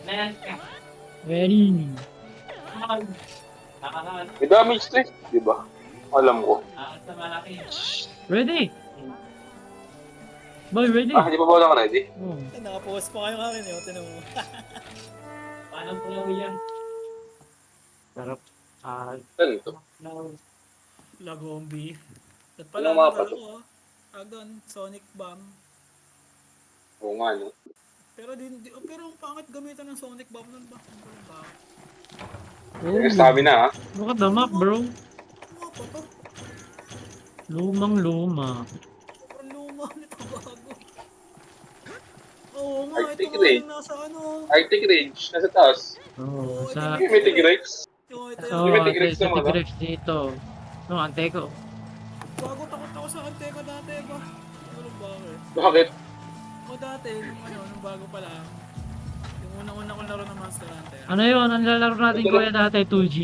Ready. May damage to eh, di ba? Alam ko. Ready. Boy, ready. Hindi pa ba lang ready? Oh. Nakapost pa kayo akin eh. Tinan mo. Sarap. Ano ito? Lagombi. At Ano pala, mga nagano pato? ko. Doon, Sonic Bomb. Oo nga, no? Pero ang pangit gamitan ng Sonic Bomb nun ba? Ano ba? Oh. Yung stamina, ha? Look at the map, bro. Ano pa to? Lumang luma. Sobrang luma nito bago. Oo nga, ito Arctic nga Range. yung nasa ano. Arctic Range, nasa taas. Oh, Oo, sa... Yung may Tigrex. ito So, yung Yung may Tigrex sa naman, ha? Tigrex dito. No, Anteco. bago takot ako sa Anteca dati ba? Ano ba ako eh? Bakit? O dati, nung bago pa lang. Yung unang-una ko laro ng Monster Hunter. Ano yun? Ang lalaro natin kuya dati, 2G.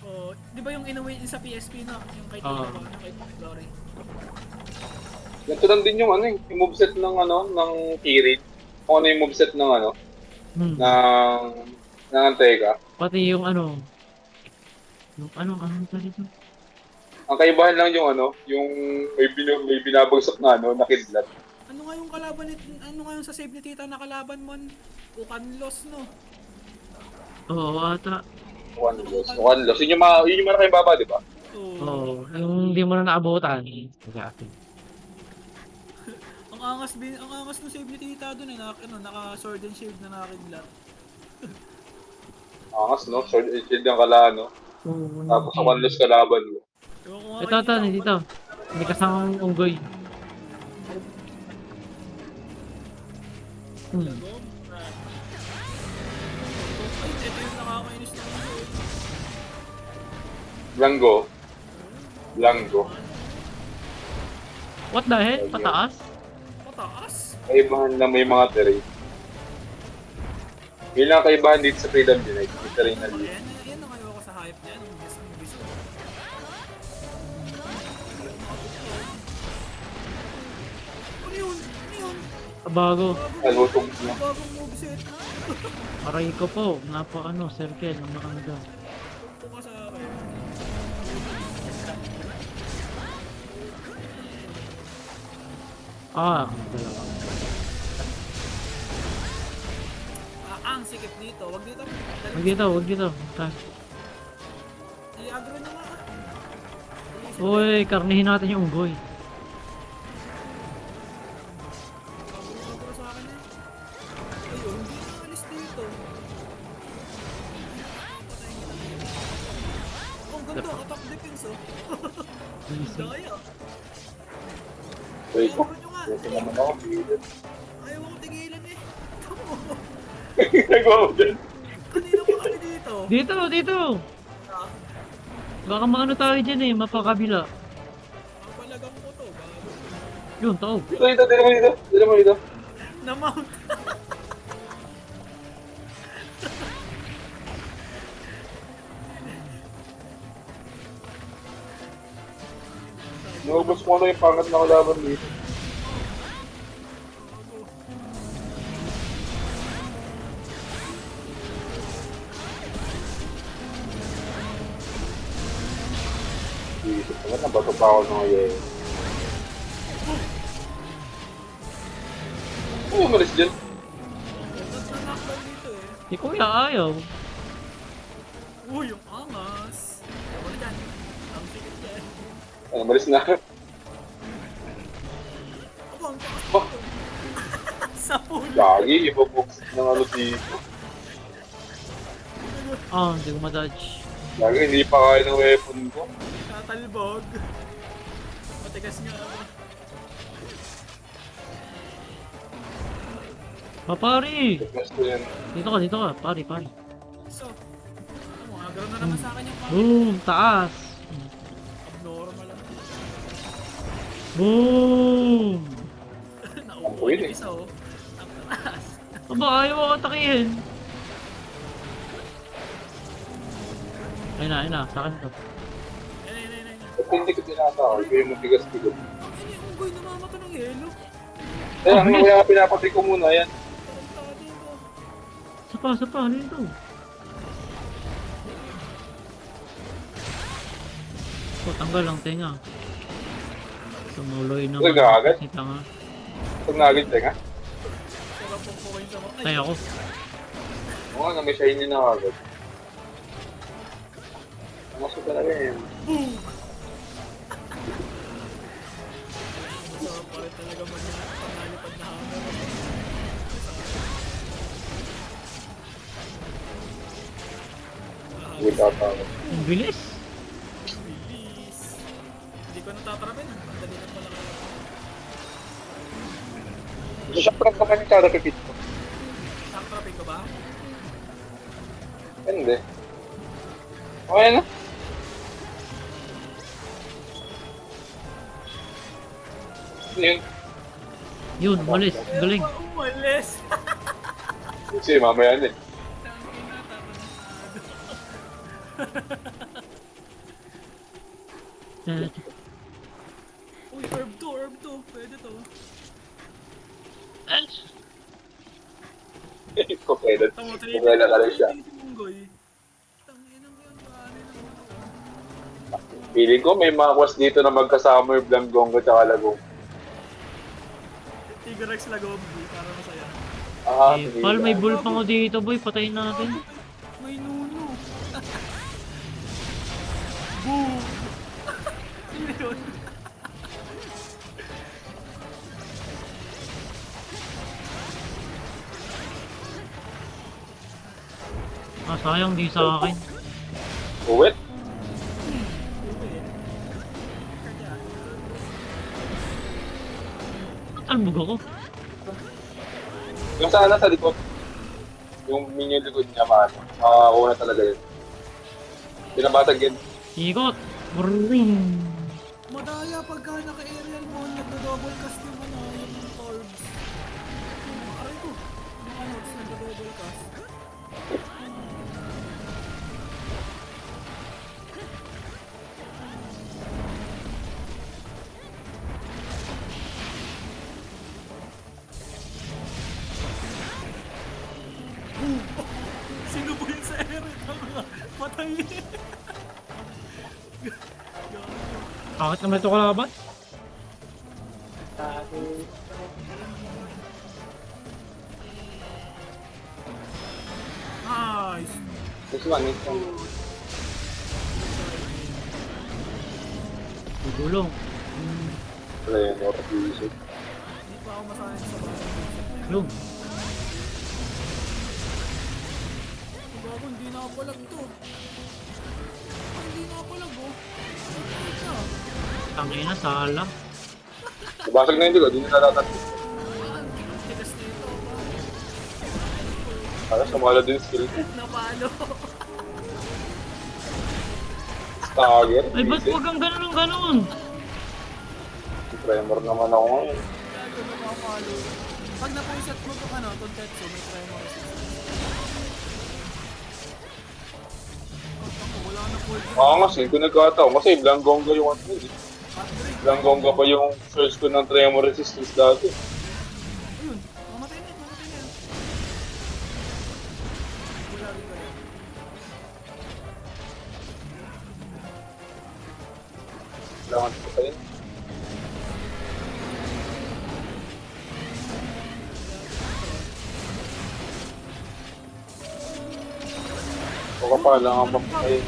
Oh, di ba yung in-away sa PSP na? Yung kay Oo. Tito, yung kay Glory. Ganito lang din yung ano eh, yung moveset ng ano, ng Kirin. Kung ano yung moveset ng ano, Hmm. ng Antega. Pati yung ano. Yung ano pa dito? Ang kaibahan lang yung ano, yung may binabagsak na ano, na kidlat. Ano nga yung kalaban ni, ano nga yung sa save ni Tita na kalaban mo? Ukanlos, no? Oo, ata. One loss. Yun yung malaking baba, di ba? Oo, yung hindi mo na naabutan. Exactly. Ang angas ng save ni Tita doon eh, naka sword and shield na nakakidlat. Angas, no? Shield yung kala, no? Oo, Tapos sa one loss kalaban mo. Ewan ko nga ito, kay ito, Tita, dito. May kasamang unggoy. Lagom. Ay, ito yung nakakainis na ano. Blango. What the hell? Pataas? Mataas? Kaibahan lang may mga terrain. Yun lang ang kaibahan dito sa Freedom Unite. May terrain na dito. Yan ang ayaw ko sa hype niya. Ang gusto. Ano yun? Ano yun? Bago. Alutong na. Bagong moveset. Aray ko po. Circle. Ang makanda. Ito ka sa akin. Dalawa. Ang sikip dito. Wag dito. Huwag dito. I-agro nyo nga. Uy, karnihin natin yung unggoy. Agro sa akin eh. Ayun, hindi na alis dito. Oh, ang ganda. Attack defense oh. Daya. Wait ko. I-agro nyo nga. Ito naman ako. Ayaw ako tigilan eh. Nagawa mo dyan. Kanina pa kami dito. Dito. Ah, Baka maano tayo dyan eh. Mapakabila. Papalagang ko to. Bago. Yun, tao. Dito mo dito. Na-mount. Naubos mo na yung pangat na kalaban dito. Isip naman, nabato pa ako ng ngayon. Ano umalis dyan? Knockdown dito eh. Si kuya ayaw. Yung angas. Ewan na dyan. Ang sikip dyan. Umalis na. Aba, ang takas Bah, sa pool. lagi, iba-box ng ano dito. Hindi ko madodge. Lagi, hindi pa kaya ng weapon ko. Tatalbog. Matigas nga ako. Pari! Gusto yan. Dito ka. Pari. So, ano, agro na naman sa akin yung pangit. Boom! Taas! Abnormal lang. Boom! Nauupo Ang yung isa oh. Ang taas. Aba, ayaw ako atakihin. Ayun na. Sa akin to. Ayun. Ba't hindi ko tinatawag? Ikaw yung mabigas-bigas. Ang ina yung unggoy namamata ng yelo. Kaya pinapatay ko muna yan. Tarantado ko. Sapa, ano yun to? Tanggal ang tenga. Tumuloy naman. Agad? Si tanga. Pag nagit nga. Sarap pong kukain sa mga. Tay ako. Oo nga, may shiny na agad. Mas ko talaga yan. Sarap pa rin talaga pangalipad na hammer. Without ako. Ang bilis. Bilis. Hindi ko natatrapin. Ang dali lang pala kayo. Gusto siya prang naman yung cara pipit ko. Tatrapin ko ba? Hindi. Okay na. Ano yun? Yun, malis. Galing. Umalis. Kasi mamaya na eh. Tangina, tatanasado. Uy, herb to. Pwede to. Kung pwede. Tamo, Kung wala ka lang siya. Munggoy. Tangina mo yan, bahanay naman. Feeling ko may mga kwas dito na magkasama yung Blangongo at Lagong. Tigrex Lagombi, para masaya. Eh, Pal, may bull pa ko dito, boy. Patayin natin. May nuno. Boom! Sino yun? Ah, sayang di sa akin. Uwit? Talbog ako. Yung sana sa likod. Yung minion likod niya maano. Una talaga yun. Binabatag yun. Ikot. Brrrring. Madaya pagka naka-aerial mo, nagdo-double cast yung yung orbs. Aray ko. Yung nagdo-double cast. Sino po yun sa aerial? Patay. Bakit naman ito kalaban? Nice. This one is from... Gulong. Ayan, or music. Hindi pa ako masanay sa mga. Yung. Bago, hindi na palag to. Hindi na palag oh. Ay, siya. Tangina, sala. Nabasag na yung likod, hindi na natatatlo. Tigas nito. Para sumala din yung skill. Napalo. Stagger. Ay, ba't wag ang ganun ng ganun? Tremor naman ako ngayon. Gago napapalo. Pag napuset mo itong Tontetsu, may tremor resistance. Wala na full. Angas eh, kung nagkataon. Kasi Blangonga yung ano eh. Blangonga pa yung source ko ng tremor resistance dati. Ayun, mamatay na yan. Wala rin ba yan? Kailangan ko pa yun. O kapala nga mapapay.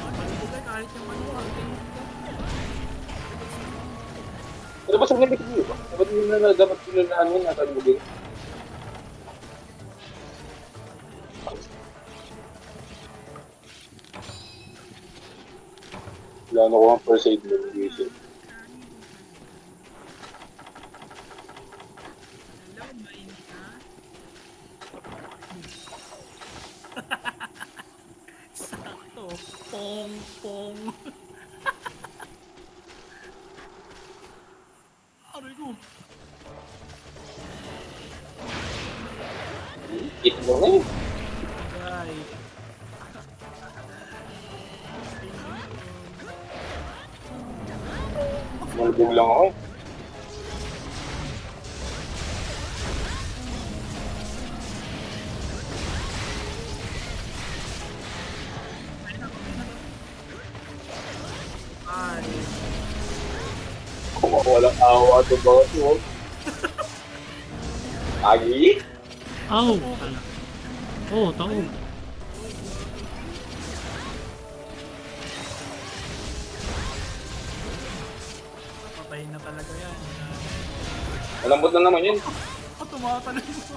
Malibot ay kahit yung hunting. Pero ba sa mga likod ba? Dapat nila na ano yung nasa lubig? Wala na ko ang first aid mo. Gising. Sakto. Pong, pong. Aray ko. Hit mo na yun. Ay. Malubog lang ako. Ay. Kung walang awa ito ba ito? Agi? Aw! Ala. Oh, taog. Patay na talaga yan. Malambot na naman yun. Tumatalon mo.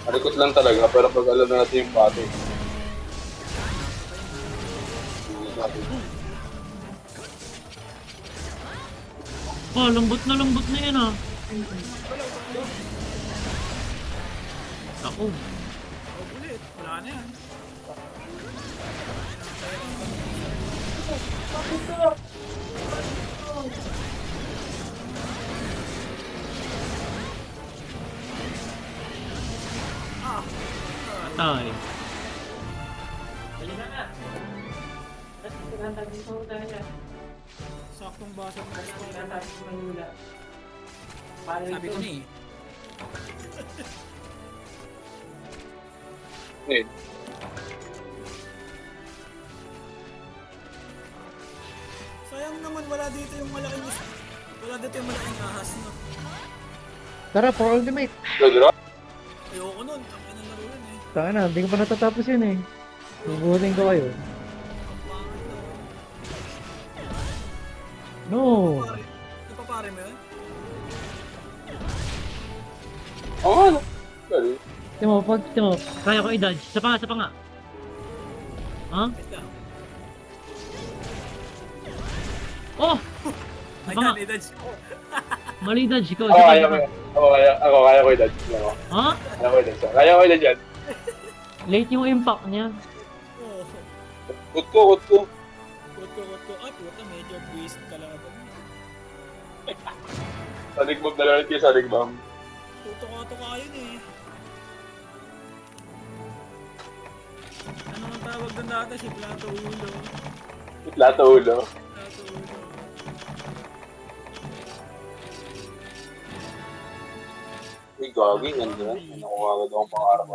Malikot lang talaga, pero pag alam na natin yung bate. Oh, lambot na yan ah. Taog. Ulit. Wala na yan. Patay. Saktong basa ng gusto. Sabi ko na eh. Ngayon, Sayang naman wala dito yung malaking ahas no. Tara, for ultimate. Lodro? Ayoko nun. Tangin na laro yun eh. Taka na, hindi ko pa natatapos yun eh. Bubuhutin ko kayo. Ang pangit na. No! Ipapare mo yun? Oo nga, no? Galing. Timo, kaya ko i-dodge. Sa pa nga. Ha? Wait lang. Oh! Ay, Baka- dodge ko. Mali dodge ko. Ako kaya ko yun. Kaya ko i-dodge. Ha? Kaya ko i-dodge. Kaya ko i-dodge yan. Late yung impact niya. Oo. Kut ko. Kot ko. Ah, puta, medyo buwist kalaban. Saligbog na lang ulit kayo, saligbam. Tutuka yun eh. Ano ang tawag doon dati? Si Plato Ulo. Lato ulo. Plato Ulo. Uy, gagi, ganda. Nakuha agad akong pangarap.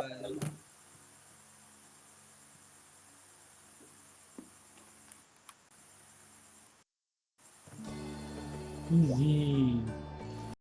Easy.